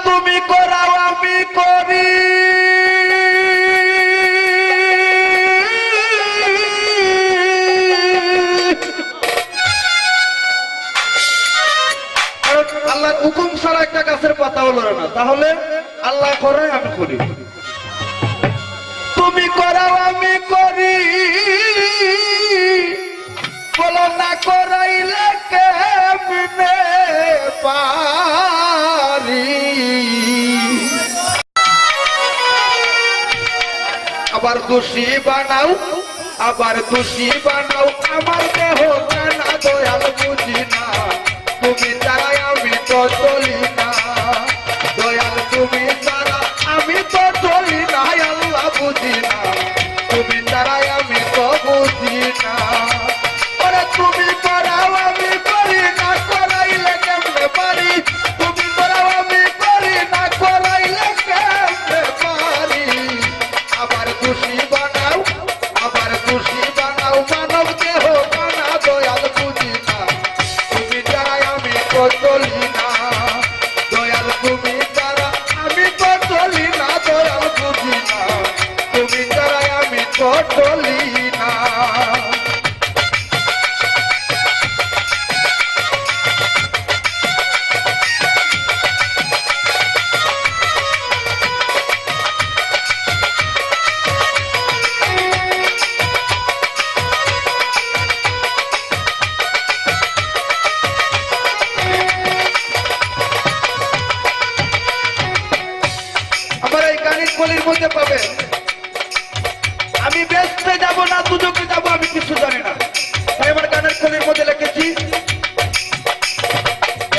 তুমি করাও আমি করি আল্লাহ হুকুম ছাড়া একটা গাছের পাতাও লড়ে না, তাহলে আল্লাহ করে আমি করি। তুমি করাও আমি করি, বলো না করাইলে কেমনে পারি। আবার দোষী বানাও, আবার দোষী বানাও, আমার দেহ কানা দয়াল বুঝি না। তুমি ছাড়া আমি তো চলি না, দয়াল তুমি ছাড়া আমি তো চলি না, আল্লাহ বুঝি না। তুমি ছাড়া আমি তো বুঝি না। ওরে তুমি করাও আমি করি, না করাইলে কেমনে পারি। তুমি করাও আমি করি, না করাইলে কেমনে পারি। আবার খুশি বানাও, আবার খুশি বানাও, মানব দেহ কানা দয়াল বুঝি না। তুমি ছাড়া আমি তো চলি না, দয়াল তুমি ছাড়া আমি তো চলি না, দয়াল বুঝি না। তুমি ছাড়া আমি তো চলি না। আমার এই গানের কলির মধ্যে পাবে, আমি বেসতে যাব না দুজকে যাব আমি কিছু জানি না। তাই আমার গানের কলির মধ্যে লিখেছি,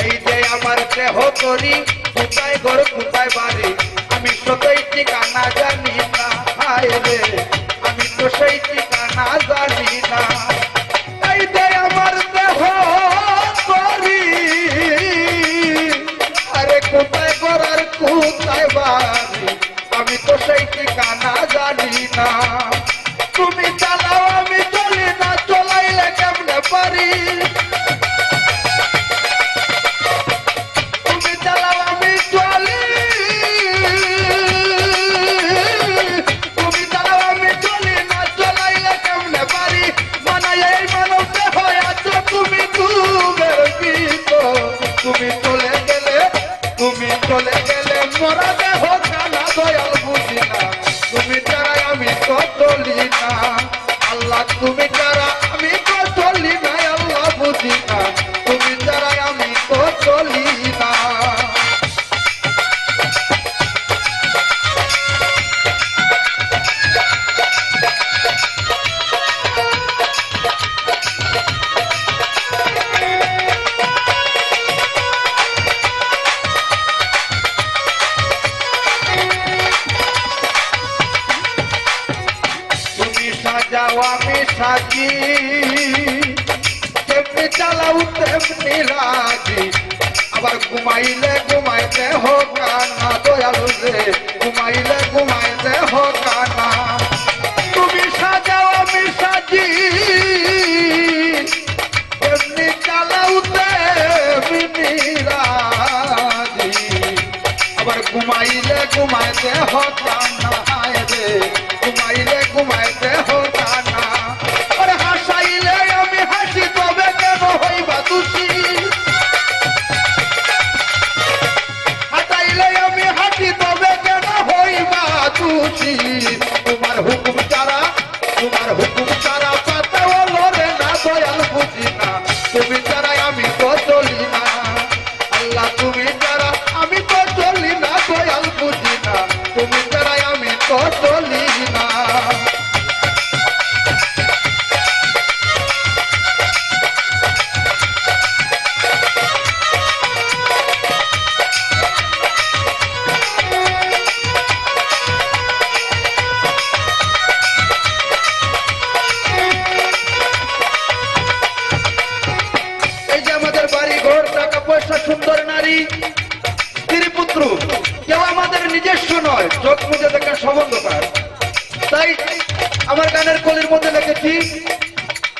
এই যে আমার দেহ করি, কোথায় ঘর কোথায় বাড়ি, আমি সতই ঠিকানা জানি না। হায় রে আমি তো সেই ঠিকানা জানি না। এই যে আমার দেহ করি, আরে কোথায় ঘর আর কোথায় বাড়ি, আমি তো সেই ঠিকানা জানি না। তুমি চালাও আমি চলি না, চলাইলে কেমনে পারি। তুমি চালাও আমি চলি, তুমি চালাও আমি চলি না, চলাইলে কেমনে পারি। মানাই এই মানব দেহ আছো তুমি ডুবের ভিতর। তুমি চলে গেলে, তুমি চলে গেলে মরা দেহ কানা দয়াল বুঝি না। তুমি ছাড়া আমি তো চলি না, আল্লাহ তুমি ছাড়া আমি তো চলি না, আল্লাহ বুঝি না। তুমি ছাড়া আমি তো চলি না। সাজাও আমি সাজি, তেমনি চালাও তেমনি রাজি। আবার ঘুমাইলে ঘুমাইতে হোক কানা দয়ালু রে, ঘুমাইলে ঘুমাইতে হোক কানা। তুমি সাজাও আমি সাজি, তেমনি চালাও তেমনি রাজি। আবার ঘুমাইলে ঘুমাইতে হোক কানা, হায় রে ঘুমাইলে ঘুমাইতে হোক না। আরে হাসাইলে আমি হাসি, তবে কেন হইবা দোষী। হাসাইলে আমি হাসি, তবে কেন হইবা দোষী। তোমার হুকুম ছাড়া, তোমার হুকুম ছাড়া পাতাও লড়ে না, দয়াল বুঝি না। তুমি ছাড়া আমি তো চলি না, আল্লাহ তুমি ছাড়া আমি তো চলি না, দয়াল বুঝি না। তুমি ছাড়া আমি তো চলি না। এই যে আমাদের বাড়ি ঘর, টাকা পয়সা, সুন্দর নারী, স্ত্রী পুত্র, কেউ আমাদের নিজস্ব নয়, চোখ মুজে দেখার সম্বন্ধকার। তাই আমার গানের কলির মধ্যে লিখেছি,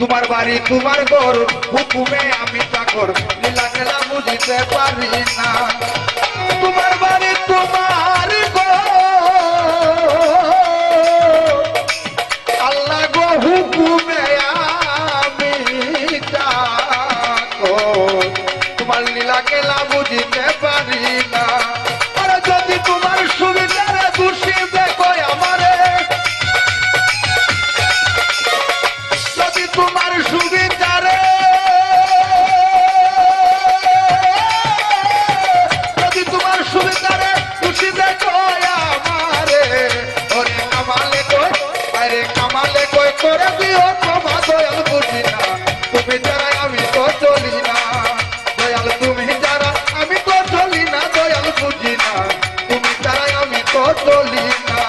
তোমার বাড়ি তোমার ঘর, হুকুমে আমি চাকর, লীলা খেলা বুঝিতে পারি না। তোমার বাড়ি দিও ক্ষমা দয়াল বুঝি না তুমি ছাড়া আমি তো চলি না দয়াল তুমি ছাড়া আমি তো চলি না দয়াল বুঝি না তুমি ছাড়া আমি তো চলি না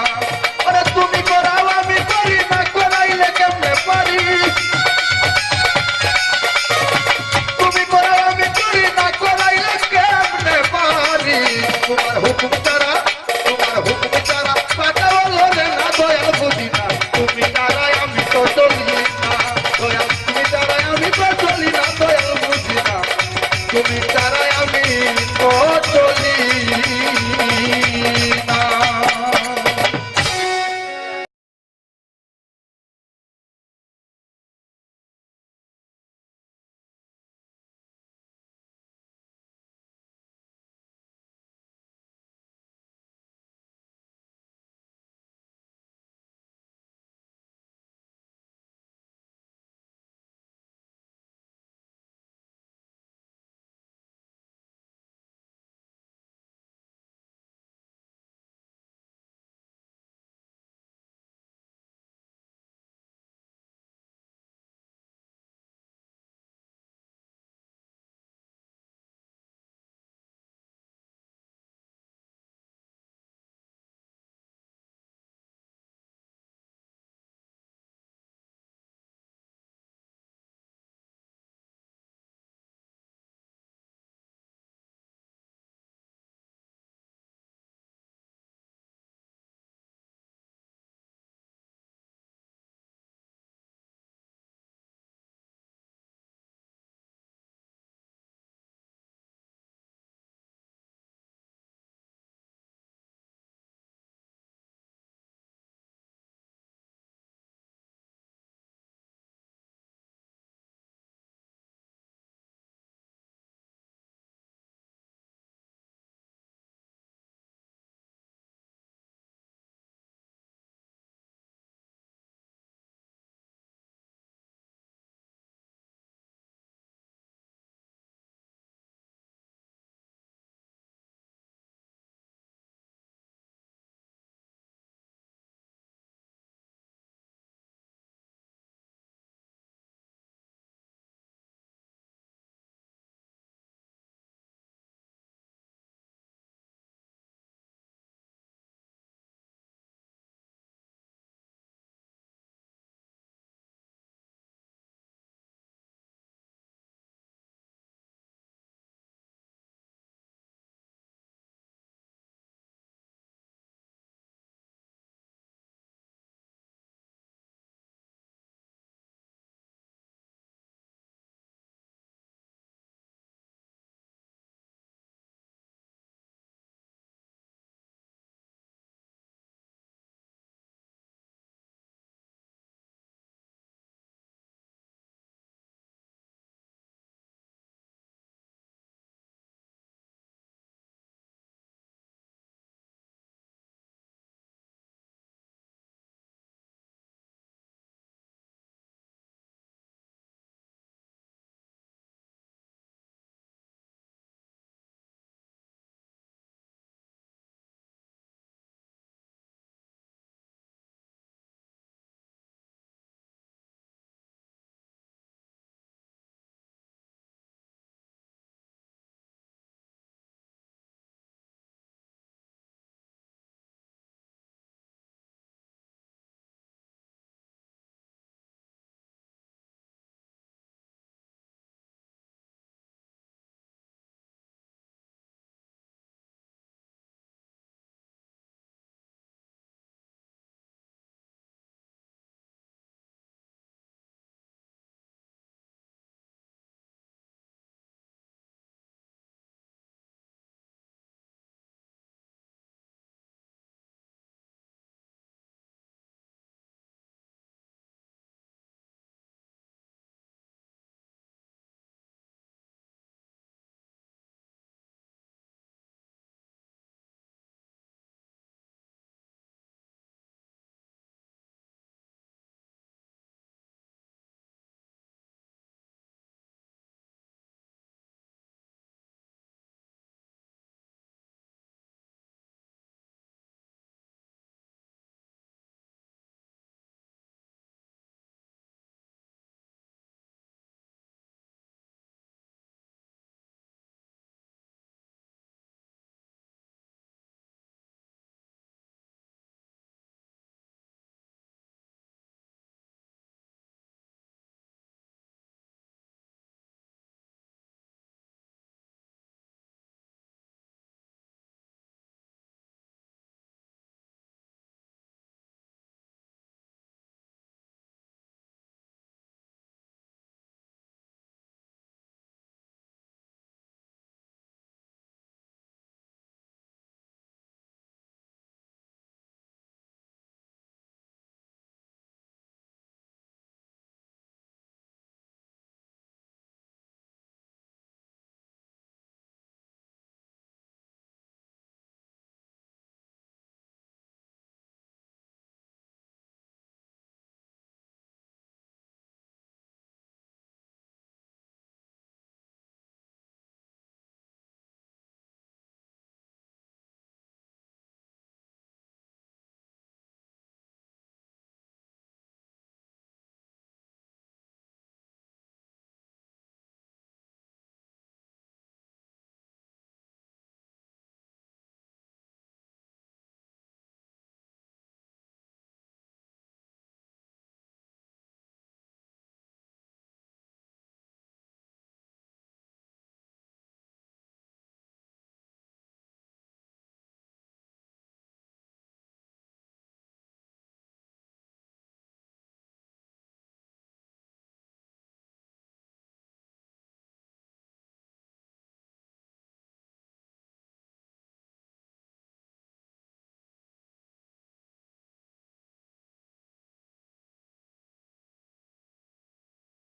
ওরে তুমি করাও আমি করি না করাইলে কেমনে পারি তুমি করাও আমি করি না করাইলে কেমনে পারি তোমার হুকুম